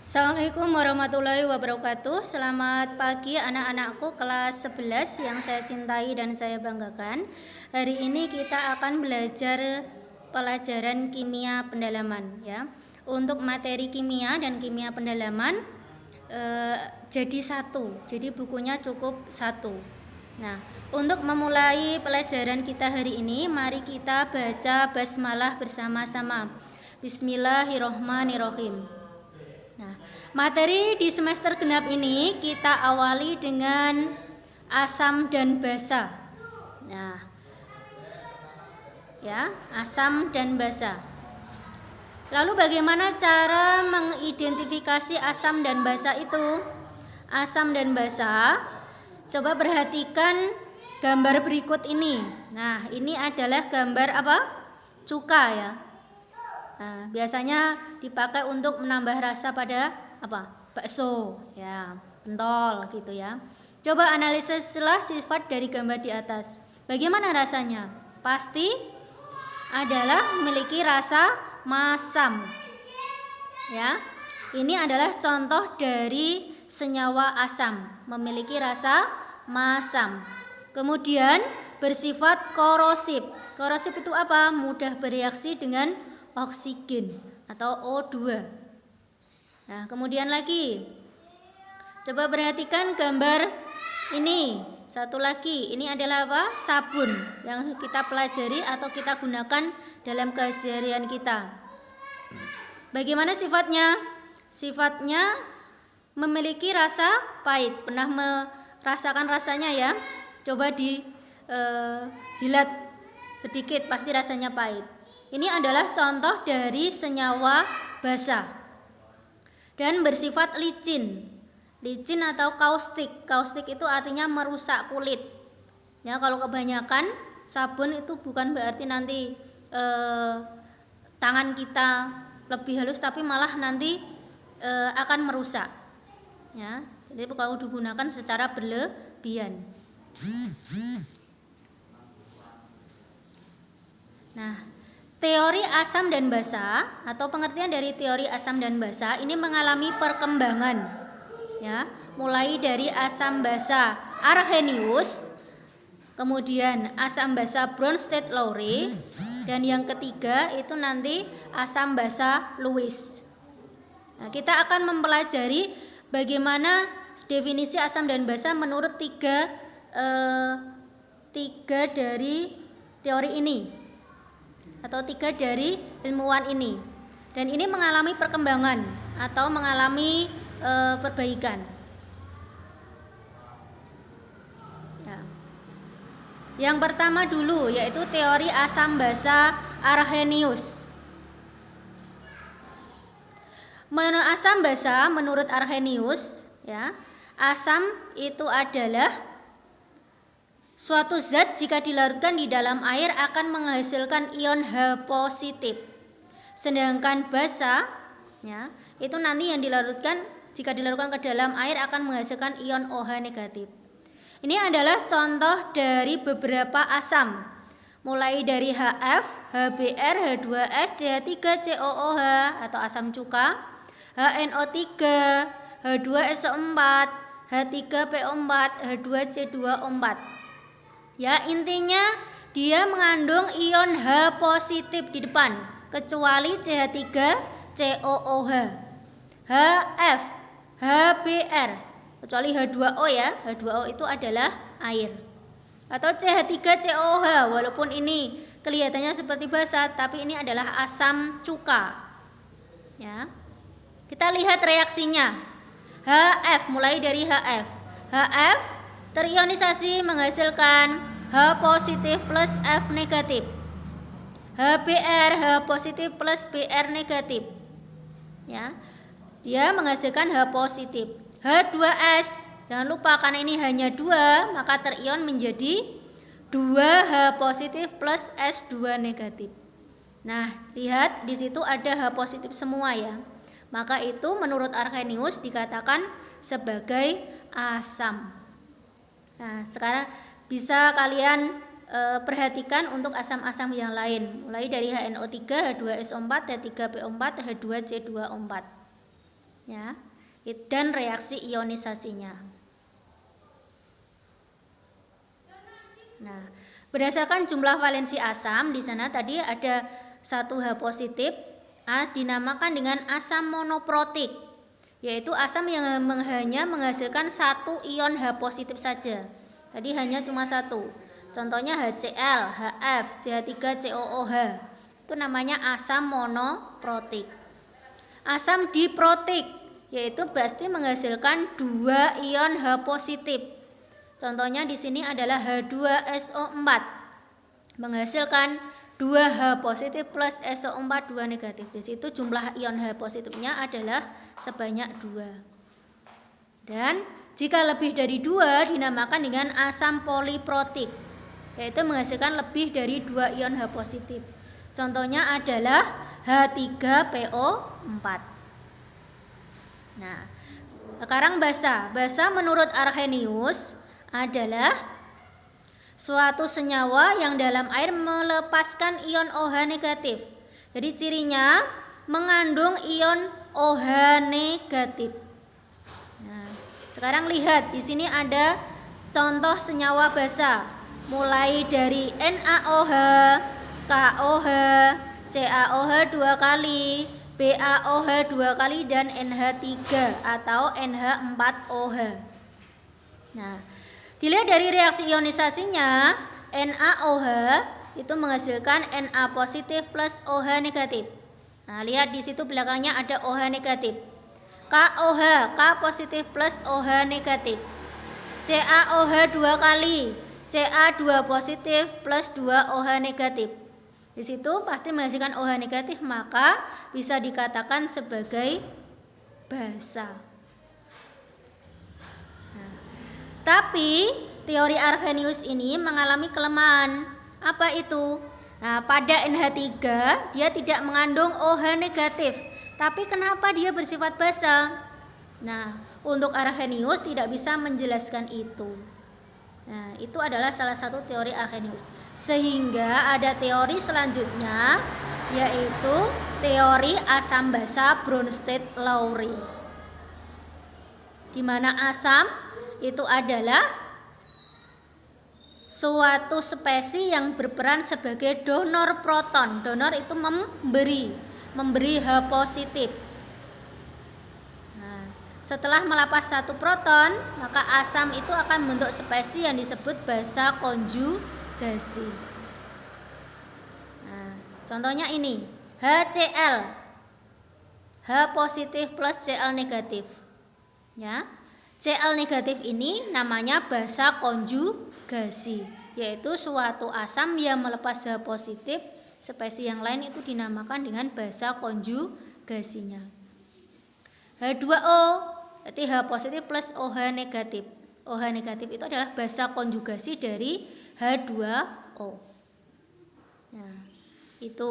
Assalamualaikum warahmatullahi wabarakatuh. Selamat pagi anak-anakku kelas 11 yang saya cintai dan saya banggakan. Hari ini kita akan belajar pelajaran kimia pendalaman ya. Untuk materi kimia dan kimia pendalaman jadi satu. Jadi bukunya cukup satu. Nah, untuk memulai pelajaran kita hari ini, mari kita baca basmalah bersama-sama. Bismillahirrohmanirrohim. Nah, materi di semester genap ini kita awali dengan asam dan basa. Nah, ya, asam dan basa. Lalu bagaimana cara mengidentifikasi asam dan basa itu? Asam dan basa, coba perhatikan gambar berikut ini. Nah, ini adalah gambar apa? Cuka ya. Nah, biasanya dipakai untuk menambah rasa pada apa? Bakso, ya, pentol gitu ya. Coba analisislah sifat dari gambar di atas. Bagaimana rasanya? Pasti adalah memiliki rasa masam. Ya. Ini adalah contoh dari senyawa asam, memiliki rasa masam. Kemudian bersifat korosif. Korosif itu apa? Mudah bereaksi dengan oksigen atau O2. Nah, kemudian lagi coba perhatikan gambar ini. Satu lagi, ini adalah apa? Sabun yang kita pelajari atau kita gunakan dalam keseharian kita. Bagaimana sifatnya? Sifatnya memiliki rasa pahit. Pernah merasakan rasanya ya? Coba jilat sedikit, pasti rasanya pahit. Ini adalah contoh dari senyawa basa dan bersifat licin. Licin atau kaustik. Kaustik itu artinya merusak kulit. Ya, kalau kebanyakan sabun itu bukan berarti nanti tangan kita lebih halus, tapi malah nanti akan merusak. Ya, jadi kalau digunakan secara berlebihan. Nah, teori asam dan basa atau pengertian dari teori asam dan basa ini mengalami perkembangan ya, mulai dari asam basa Arrhenius, kemudian asam basa Bronsted-Lowry, dan yang ketiga itu nanti asam basa Lewis. Nah, kita akan mempelajari bagaimana definisi asam dan basa menurut tiga dari teori ini atau tiga dari ilmuwan ini, dan ini mengalami perkembangan atau mengalami perbaikan ya. Yang pertama dulu yaitu teori asam basa Arrhenius. Asam basa menurut Arrhenius ya, asam itu adalah suatu zat jika dilarutkan di dalam air akan menghasilkan ion H positif. Sedangkan basa ya, itu nanti yang dilarutkan jika dilarutkan ke dalam air akan menghasilkan ion OH negatif. Ini adalah contoh dari beberapa asam. Mulai dari HF, HBr, H2S, CH3COOH atau asam cuka, HNO3, H2SO4, H3PO4, H2C2O4. Ya, intinya dia mengandung ion H positif di depan, kecuali CH3COOH, HF, HBr, kecuali H2O ya. H2O itu adalah air. Atau CH3COOH, walaupun ini kelihatannya seperti basa, tapi ini adalah asam cuka. Ya. Kita lihat reaksinya. HF, mulai dari HF. HF terionisasi menghasilkan H positif plus F negatif. HBr, H positif plus Br negatif. Ya. Dia menghasilkan H positif. H2S, jangan lupa karena ini hanya 2, maka terion menjadi 2H positif plus S2 negatif. Nah, lihat di situ ada H positif semua ya. Maka itu menurut Arrhenius dikatakan sebagai asam. Nah, sekarang bisa kalian perhatikan untuk asam-asam yang lain, mulai dari HNO3, H2SO4, H3PO4, H2C2O4. ya, dan reaksi ionisasinya. Nah, berdasarkan jumlah valensi asam di sana tadi ada 1H positif dinamakan dengan asam monoprotik, yaitu asam yang hanya menghasilkan 1 ion H positif saja. Tadi hanya cuma 1. Contohnya HCl, HF, CH3COOH. Itu namanya asam monoprotik. Asam diprotik, yaitu pasti menghasilkan 2 ion H positif. Contohnya di sini adalah H2SO4 menghasilkan 2H positif plus SO4 2 negatif. Di situ jumlah ion H positifnya adalah sebanyak 2. Dan jika lebih dari 2 dinamakan dengan asam poliprotik, yaitu menghasilkan lebih dari 2 ion H positif. Contohnya adalah H3PO4. Nah, sekarang basa. Basa menurut Arrhenius adalah suatu senyawa yang dalam air melepaskan ion OH negatif. Jadi cirinya mengandung ion OH negatif. Nah, sekarang lihat di sini ada contoh senyawa basa, mulai dari NaOH, KOH, CaOH 2 kali, BaOH 2 kali, dan NH3 atau NH4OH. Nah, dilihat dari reaksi ionisasinya, NaOH itu menghasilkan Na positif plus OH negatif. Nah, lihat di situ belakangnya ada OH negatif. KOH, K positif plus OH negatif. CaOH 2 kali, Ca2 positif plus 2 OH negatif. Di situ pasti menghasilkan OH negatif, maka bisa dikatakan sebagai basa. Tapi teori Arrhenius ini mengalami kelemahan. Apa itu? Nah, pada NH3 dia tidak mengandung OH negatif. Tapi kenapa dia bersifat basa? Nah, untuk Arrhenius tidak bisa menjelaskan itu. Nah, itu adalah salah satu teori Arrhenius. Sehingga ada teori selanjutnya, yaitu teori asam basa Bronsted-Lowry. Di mana asam itu adalah suatu spesies yang berperan sebagai donor proton. Donor itu memberi H positif. Nah, setelah melepas 1 proton, maka asam itu akan membentuk spesies yang disebut basa konjugasi. Nah, contohnya ini HCl, H positif plus Cl negatif. Ya. Cl negatif ini namanya basa konjugasi, yaitu suatu asam yang melepas H positif, spesies yang lain itu dinamakan dengan basa konjugasinya. H2O, berarti H positif plus OH negatif. OH negatif itu adalah basa konjugasi dari H2O. Nah, itu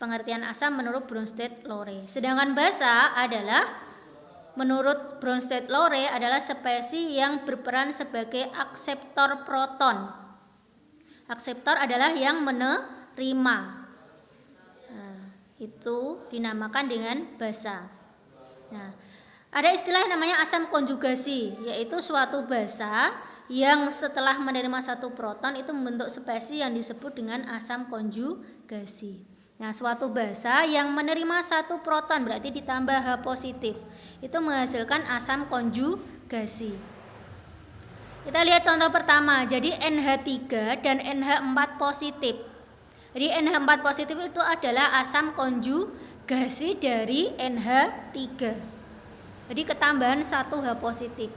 pengertian asam menurut Bronsted-Lowry. Sedangkan basa adalah menurut Bronsted-Lowry adalah spesies yang berperan sebagai akseptor proton. Akseptor adalah yang menerima. Nah, itu dinamakan dengan basa. Nah, ada istilah yang namanya asam konjugasi, yaitu suatu basa yang setelah menerima 1 proton itu membentuk spesies yang disebut dengan asam konjugasi. Nah, suatu basa yang menerima 1 proton berarti ditambah H positif, itu menghasilkan asam konjugasi. Kita lihat contoh pertama. Jadi NH3 dan NH4 positif. Jadi NH4 positif itu adalah asam konjugasi dari NH3. Jadi ketambahan 1 H positif.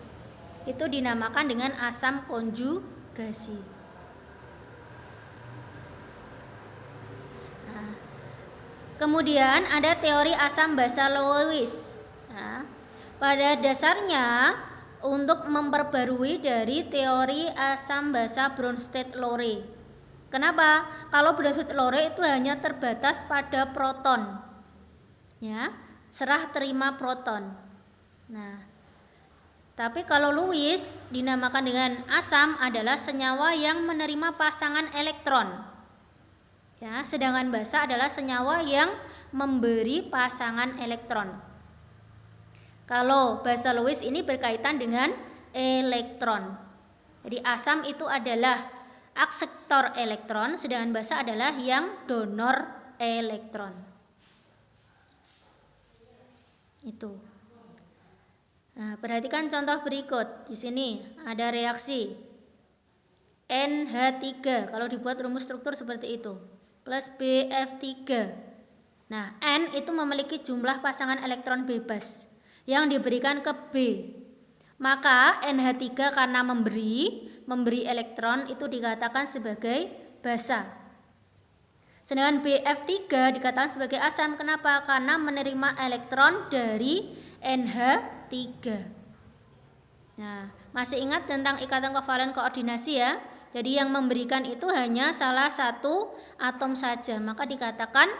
Itu dinamakan dengan asam konjugasi. Kemudian ada teori asam basa Lewis. Nah, pada dasarnya untuk memperbarui dari teori asam basa Bronsted-Lowry. Kenapa? Kalau Bronsted-Lowry itu hanya terbatas pada proton, ya, serah terima proton. Nah, tapi kalau Lewis dinamakan dengan asam adalah senyawa yang menerima pasangan elektron. Ya, sedangkan basa adalah senyawa yang memberi pasangan elektron. Kalau basa Lewis ini berkaitan dengan elektron. Jadi asam itu adalah akseptor elektron, sedangkan basa adalah yang donor elektron. Itu. Nah, perhatikan contoh berikut. Di sini ada reaksi NH3 kalau dibuat rumus struktur seperti itu plus BF3. Nah, N itu memiliki jumlah pasangan elektron bebas yang diberikan ke B. Maka NH3 karena memberi elektron itu dikatakan sebagai basa. Sedangkan BF3 dikatakan sebagai asam. Kenapa? Karena menerima elektron dari NH3. Nah, masih ingat tentang ikatan kovalen koordinasi ya? Jadi yang memberikan itu hanya salah satu atom saja. Maka dikatakan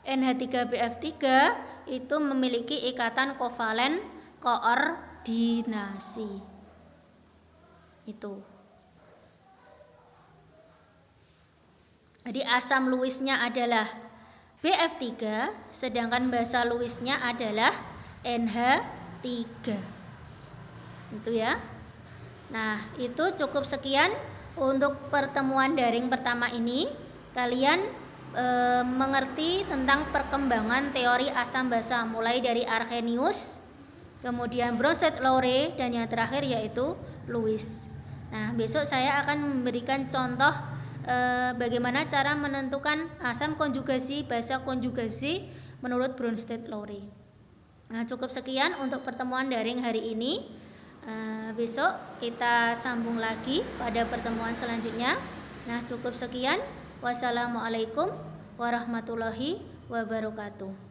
NH3BF3 itu memiliki ikatan kovalen koordinasi. Itu. Jadi asam Lewisnya adalah BF3, sedangkan basa Lewisnya adalah NH3. Itu ya. Nah, itu cukup sekian untuk pertemuan daring pertama ini. Kalian mengerti tentang perkembangan teori asam basa mulai dari Arrhenius, kemudian Bronsted-Lowry, dan yang terakhir yaitu Lewis. Nah, besok saya akan memberikan contoh bagaimana cara menentukan asam konjugasi, basa konjugasi menurut Bronsted-Lowry. Nah, cukup sekian untuk pertemuan daring hari ini. Besok kita sambung lagi pada pertemuan selanjutnya. Nah, cukup sekian. Wassalamualaikum warahmatullahi wabarakatuh.